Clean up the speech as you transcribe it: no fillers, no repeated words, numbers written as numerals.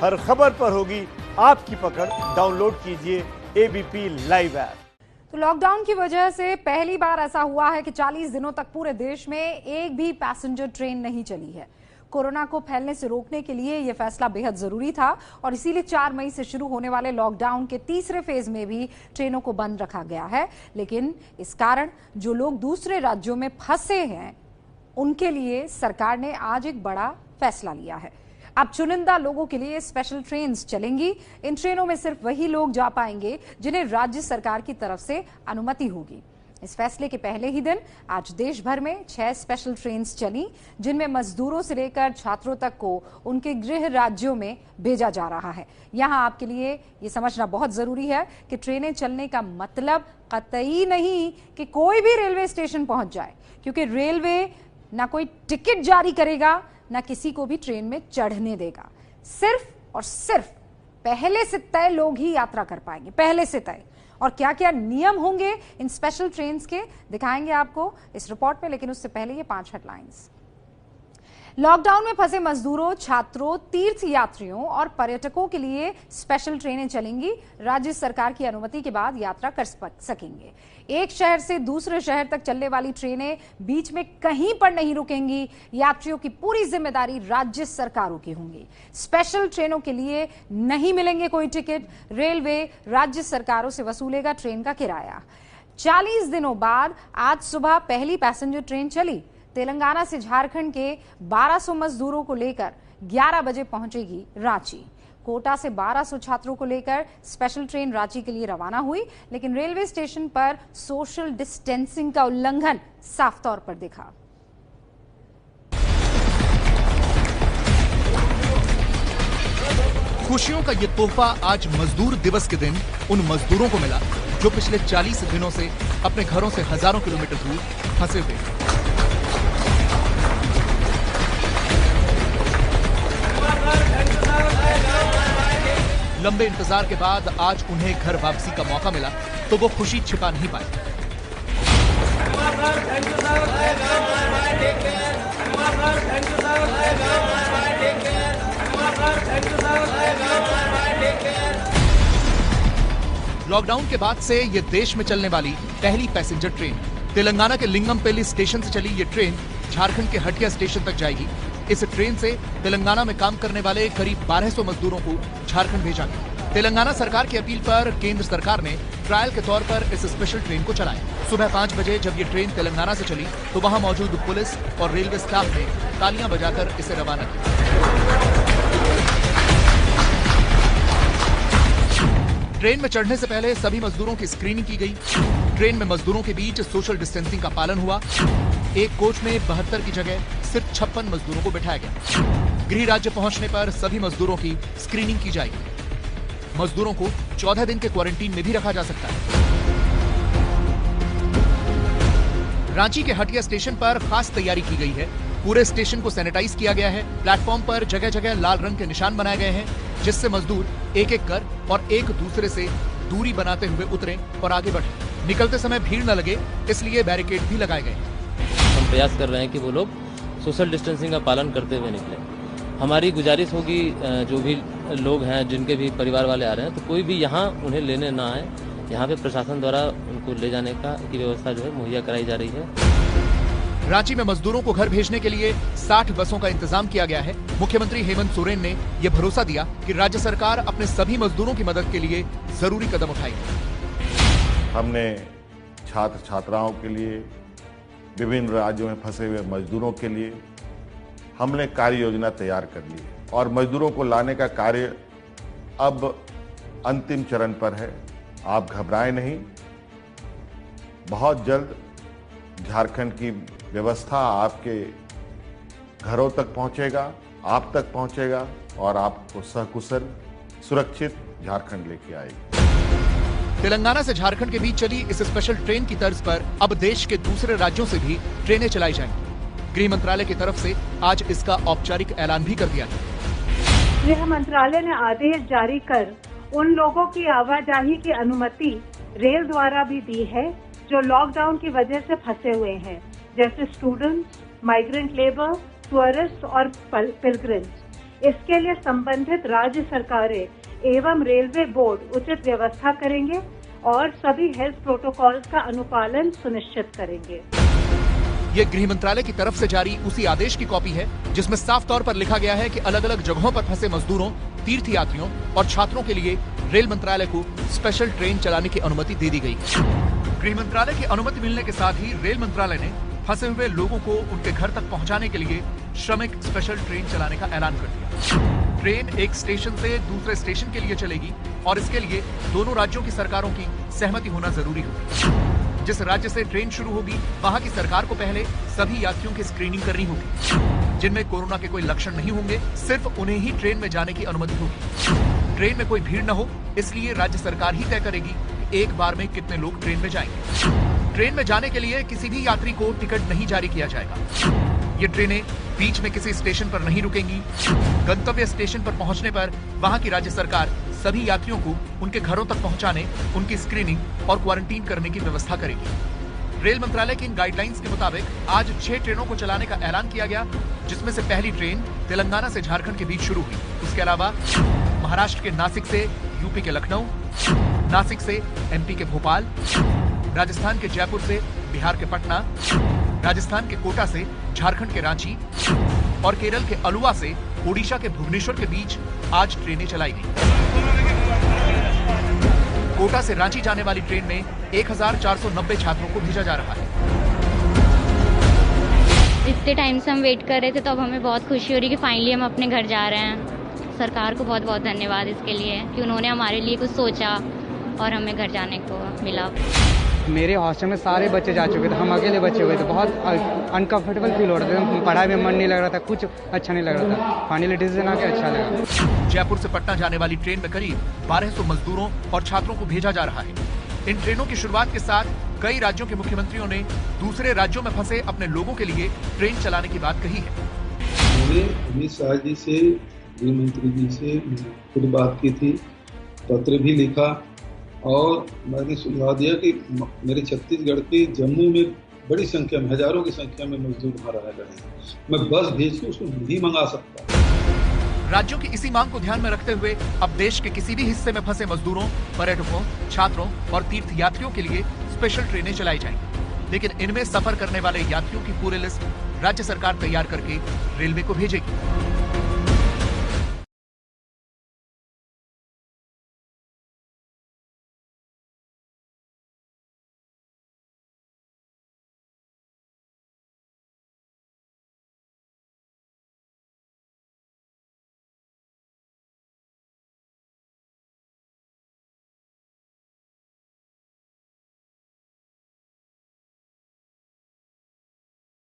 हर खबर पर होगी आपकी पकड़। डाउनलोड कीजिए एबीपी लाइव ऐप। तो लॉकडाउन की वजह से पहली बार ऐसा हुआ है कि 40 दिनों तक पूरे देश में एक भी पैसेंजर ट्रेन नहीं चली है। कोरोना को फैलने से रोकने के लिए यह फैसला बेहद जरूरी था और इसीलिए 4 मई से शुरू होने वाले लॉकडाउन के तीसरे फेज में भी ट्रेनों को बंद रखा गया है। लेकिन इस कारण जो लोग दूसरे राज्यों में फंसे हैं उनके लिए सरकार ने आज एक बड़ा फैसला लिया है। अब चुनिंदा लोगों के लिए स्पेशल ट्रेन्स चलेंगी। इन ट्रेनों में सिर्फ वही लोग जा पाएंगे जिन्हें राज्य सरकार की तरफ से अनुमति होगी। इस फैसले के पहले ही दिन आज देश भर में 6 स्पेशल ट्रेन्स चली, जिनमें मजदूरों से लेकर छात्रों तक को उनके गृह राज्यों में भेजा जा रहा है। यहां आपके लिए ये समझना बहुत जरूरी है कि ट्रेनें चलने का मतलब कतई नहीं कि कोई भी रेलवे स्टेशन पहुंच जाए, क्योंकि रेलवे ना कोई टिकट जारी करेगा ना किसी को भी ट्रेन में चढ़ने देगा। सिर्फ और सिर्फ पहले से तय लोग ही यात्रा कर पाएंगे, पहले से तय। और क्या क्या नियम होंगे इन स्पेशल ट्रेन्स के दिखाएंगे आपको इस रिपोर्ट में, लेकिन उससे पहले ये 5 हेडलाइंस। लॉकडाउन में फंसे मजदूरों, छात्रों, तीर्थ यात्रियों और पर्यटकों के लिए स्पेशल ट्रेनें चलेंगी। राज्य सरकार की अनुमति के बाद यात्रा कर सकेंगे। एक शहर से दूसरे शहर तक चलने वाली ट्रेनें बीच में कहीं पर नहीं रुकेंगी। यात्रियों की पूरी जिम्मेदारी राज्य सरकारों की होंगी। स्पेशल ट्रेनों के लिए नहीं मिलेंगे कोई टिकट। रेलवे राज्य सरकारों से वसूलेगा ट्रेन का किराया। 40 दिनों बाद आज सुबह पहली पैसेंजर ट्रेन चली। तेलंगाना से झारखंड के 1200 मजदूरों को लेकर 11 बजे पहुंचेगी रांची। कोटा से 1200 छात्रों को लेकर स्पेशल ट्रेन रांची के लिए रवाना हुई, लेकिन रेलवे स्टेशन पर सोशल डिस्टेंसिंग का उल्लंघन साफ तौर पर दिखा। खुशियों का ये तोहफा आज मजदूर दिवस के दिन उन मजदूरों को मिला जो पिछले 40 दिनों से अपने घरों से हजारों किलोमीटर दूर फंसे हुए। लंबे इंतजार के बाद आज उन्हें घर वापसी का मौका मिला तो वो खुशी छिपा नहीं पाए। लॉकडाउन के बाद से ये देश में चलने वाली पहली पैसेंजर ट्रेन तेलंगाना के लिंगमपेल्ली स्टेशन से चली। ये ट्रेन झारखंड के हटिया स्टेशन तक जाएगी। इस ट्रेन से तेलंगाना में काम करने वाले करीब 1200 मजदूरों को झारखंड भेजा गया। तेलंगाना सरकार की अपील पर केंद्र सरकार ने ट्रायल के तौर पर इस स्पेशल ट्रेन को चलाया। सुबह 5 बजे जब ये ट्रेन तेलंगाना से चली तो वहां मौजूद पुलिस और रेलवे स्टाफ ने तालियां बजाकर इसे रवाना किया। ट्रेन में चढ़ने से पहले सभी मजदूरों की स्क्रीनिंग की गई। ट्रेन में मजदूरों के बीच सोशल डिस्टेंसिंग का पालन हुआ। एक कोच में 72 की जगह सिर्फ 56 मजदूरों को बिठाया गया। गृह राज्य पहुंचने पर सभी मजदूरों की स्क्रीनिंग की जाएगी। मजदूरों को 14 दिन के क्वारंटीन में भी रखा जा सकता है। रांची के हटिया स्टेशन पर खास तैयारी की गई है। पूरे स्टेशन को सैनिटाइज किया गया है। प्लेटफॉर्म पर जगह जगह लाल रंग के निशान बनाए गए हैं, जिससे मजदूर एक एक कर और एक दूसरे से दूरी बनाते हुए उतरें और आगे बढ़ें। निकलते समय भीड़ न लगे, इसलिए बैरिकेड भी लगाए गए हैं। हम प्रयास कर रहे हैं कि वो लोग सोशल डिस्टेंसिंग का पालन करते हुए निकलें। हमारी गुजारिश होगी जो भी लोग हैं जिनके भी परिवार वाले आ रहे हैं तो कोई भी यहाँ उन्हें लेने ना आए। यहाँ पे प्रशासन द्वारा उनको ले जाने की व्यवस्था जो है मुहैया कराई जा रही है। रांची में मजदूरों को घर भेजने के लिए 60 बसों का इंतजाम किया गया है। मुख्यमंत्री हेमंत सोरेन ने यह भरोसा दिया कि राज्य सरकार अपने सभी मजदूरों की मदद के लिए जरूरी कदम उठाएगी। हमने छात्र छात्राओं के लिए, विभिन्न राज्यों में फंसे हुए मजदूरों के लिए हमने कार्य योजना तैयार कर ली और मजदूरों को लाने का कार्य अब अंतिम चरण पर है। आप घबराएं नहीं, बहुत जल्द झारखंड की व्यवस्था आपके घरों तक पहुंचेगा, आप तक पहुंचेगा और आपको सकुशल सुरक्षित झारखंड लेके आएगी। तेलंगाना से झारखंड के बीच चली इस स्पेशल ट्रेन की तर्ज पर अब देश के दूसरे राज्यों से भी ट्रेनें चलाई जाएंगी। गृह मंत्रालय की तरफ से आज इसका औपचारिक ऐलान भी कर दिया है। गृह मंत्रालय ने आदेश जारी कर उन लोगों की आवाजाही की अनुमति रेल द्वारा भी दी है जो लॉकडाउन की वजह से फंसे हुए हैं, जैसे स्टूडेंट्स, माइग्रेंट लेबर, टूरिस्ट और पिलग्रिम्स। इसके लिए संबंधित राज्य सरकारें एवं रेलवे बोर्ड उचित व्यवस्था करेंगे और सभी हेल्थ प्रोटोकॉल्स का अनुपालन सुनिश्चित करेंगे। ये गृह मंत्रालय की तरफ से जारी उसी आदेश की कॉपी है जिसमें साफ तौर पर लिखा गया है कि अलग अलग जगहों पर फंसे मजदूरों, तीर्थयात्रियों और छात्रों के लिए रेल मंत्रालय को स्पेशल ट्रेन चलाने की अनुमति दे दी गई। गृह मंत्रालय की अनुमति मिलने के साथ ही रेल मंत्रालय ने फंसे हुए लोगों को उनके घर तक पहुंचाने के लिए श्रमिक स्पेशल ट्रेन चलाने का ऐलान कर दिया। ट्रेन एक स्टेशन से दूसरे स्टेशन के लिए चलेगी और इसके लिए दोनों राज्यों की सरकारों की सहमति होना जरूरी होगी। जिस राज्य से ट्रेन शुरू होगी वहां की सरकार को पहले सभी यात्रियों की स्क्रीनिंग करनी होगी। जिनमें कोरोना के कोई लक्षण नहीं होंगे, सिर्फ उन्हें ही ट्रेन में जाने की अनुमति होगी। ट्रेन में कोई भीड़ न हो, इसलिए राज्य सरकार ही तय करेगी कि एक बार में कितने लोग ट्रेन में जाएंगे। ट्रेन में जाने के लिए किसी भी यात्री को टिकट नहीं जारी किया जाएगा। ये ट्रेनें बीच में किसी स्टेशन पर नहीं रुकेंगी। गंतव्य स्टेशन पर पहुंचने पर वहां की राज्य सरकार सभी यात्रियों को उनके घरों तक पहुंचाने, उनकी स्क्रीनिंग और क्वारंटीन करने की व्यवस्था करेगी। रेल मंत्रालय की इन गाइडलाइंस के मुताबिक आज 6 ट्रेनों को चलाने का ऐलान किया गया, जिसमें से पहली ट्रेन तेलंगाना से झारखंड के बीच शुरू हुई। उसके अलावा महाराष्ट्र के नासिक से यूपी के लखनऊ, नासिक से एमपी के भोपाल, राजस्थान के जयपुर से बिहार के पटना, राजस्थान के कोटा से झारखंड के रांची और केरल के अलुवा से ओडिशा के भुवनेश्वर के बीच आज ट्रेनें चलाई गई। कोटा से रांची जाने वाली ट्रेन में 1490 छात्रों को भेजा जा रहा है। इतने टाइम से हम वेट कर रहे थे, तो अब हमें बहुत खुशी हो रही है कि फाइनली हम अपने घर जा रहे हैं। सरकार को बहुत बहुत धन्यवाद इसके लिए कि उन्होंने हमारे लिए कुछ सोचा और हमें घर जाने को मिला। मेरे हॉस्टल में सारे बच्चे जा चुके थे, हम अकेले बच्चे हुए थे। बहुत अनकंफर्टेबल फील हो रहा था, पढ़ाई में मन नहीं लग रहा था, कुछ अच्छा नहीं लग रहा था। फाइनली डिसीजन आके अच्छा लगा। जयपुर से पटना जाने वाली ट्रेन में करीब 1200 मजदूरों और छात्रों को भेजा जा रहा है। इन ट्रेनों की शुरुआत के साथ कई राज्यों के मुख्यमंत्रियों ने दूसरे राज्यों में फंसे अपने लोगों के लिए ट्रेन चलाने की बात कही है। मैंने अमित शाह जी से, गृह मंत्री जी से खुद बात की थी, पत्र भी लिखा और मैंने सुझाव दिया कि मेरे छत्तीसगढ़ के जम्मू में बड़ी संख्या में, हजारों की संख्या में मजदूर वहाँ रह रहे हैं। मैं बस भेज के उसको नहीं मंगा सकता। राज्यों की इसी मांग को ध्यान में रखते हुए अब देश के किसी भी हिस्से में फंसे मजदूरों, पर्यटकों, छात्रों और तीर्थयात्रियों के लिए स्पेशल ट्रेनें चलाई जाएंगी। लेकिन इनमें सफर करने वाले यात्रियों की पूरी लिस्ट राज्य सरकार तैयार करके रेलवे को भेजेगी।